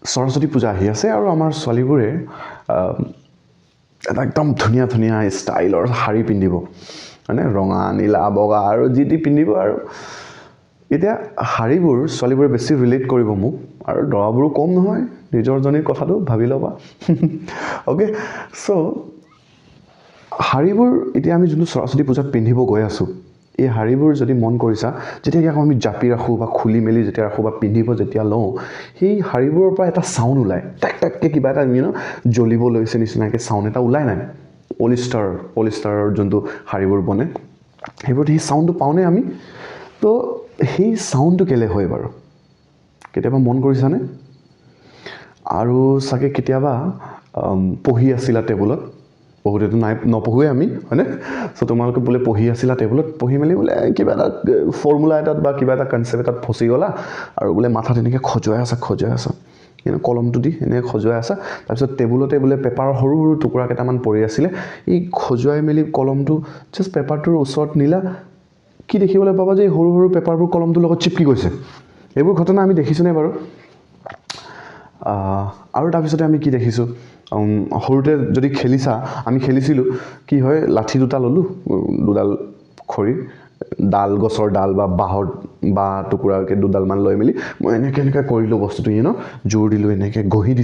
সৰস্বতী পূজা আহি আছে আৰু আমাৰ ছোৱালীবোৰে এটা একদম ধুনীয়া ধুনীয়া ষ্টাইলৰ শাৰী পিন্ধিব মানে ৰঙা নীলা বগা আৰু যি টি পিন্ধিব আৰু এতিয়া শাৰীবোৰ ছোৱালীবোৰে বেছি ৰিলেট কৰিব মোক আৰু দৰাবোৰো কম নহয় নিজৰজনীৰ কথাটো ভাবি ল'বা অ'কে চ' শাৰীবোৰ এতিয়া আমি যোনটো সৰস্বতী পূজাত পিন্ধিব গৈ আছোঁ এই শাৰীবোৰ যদি মন কৰিছা যেতিয়া ইয়াক আমি জাপি ৰাখোঁ বা খুলি মেলি যেতিয়া ৰাখোঁ বা পিন্ধিব যেতিয়া লওঁ সেই শাৰীবোৰৰ পৰা এটা চাউণ্ড ওলায় টাক টাককৈ কিবা এটা জ্বলিব লৈছে নিচিনাকৈ চাউণ্ড এটা ওলাই নাই পলিষ্টাৰৰ যোনটো শাৰীবোৰ বনে সেইবোৰত সেই চাউণ্ডটো পাওঁনে আমি তো সেই চাউণ্ডটো কেলে হয় বাৰু কেতিয়াবা মন কৰিছানে আৰু চাগে কেতিয়াবা পঢ়ি আছিলা টেবুলত বহুতেতো নাই নপঢ়োৱে আমি হয়নে চ' তোমালোকে বোলে পঢ়ি আছিলা টেবুলত পঢ়ি মেলি বোলে কিবা এটা ফৰ্মুলা এটাত বা কিবা এটা কনচেপ্ট এটাত ফচি গ'লা আৰু বোলে মাথাত এনেকৈ খজুৱাই আছা কলমটো দি এনেকৈ খজুৱাই আছা তাৰপিছত টেবুলতে বোলে পেপাৰৰ সৰু সৰু টুকুৰা কেইটামান পৰি আছিলে এই খজুৱাই মেলি কলমটো জাষ্ট পেপাৰটোৰ ওচৰত নিলা কি দেখিবলৈ পাবা যে এই সৰু সৰু পেপাৰবোৰ কলমটোৰ লগত চিপকি গৈছে এইবোৰ ঘটনা আমি দেখিছোঁনে বাৰু আৰু তাৰপিছতে আমি কি দেখিছোঁ সৰুতে যদি খেলিছা আমি খেলিছিলোঁ কি হয় লাঠি দুটা ল'লোঁ দুডাল খৰি গছৰ ডাল বা বাঁহৰ বা টুকুৰাকৈ দুডালমান লৈ মেলি মই এনেকৈ কৰিলোঁ বস্তুটো জোৰ দিলোঁ এনেকৈ গঢ়ি দিছোঁ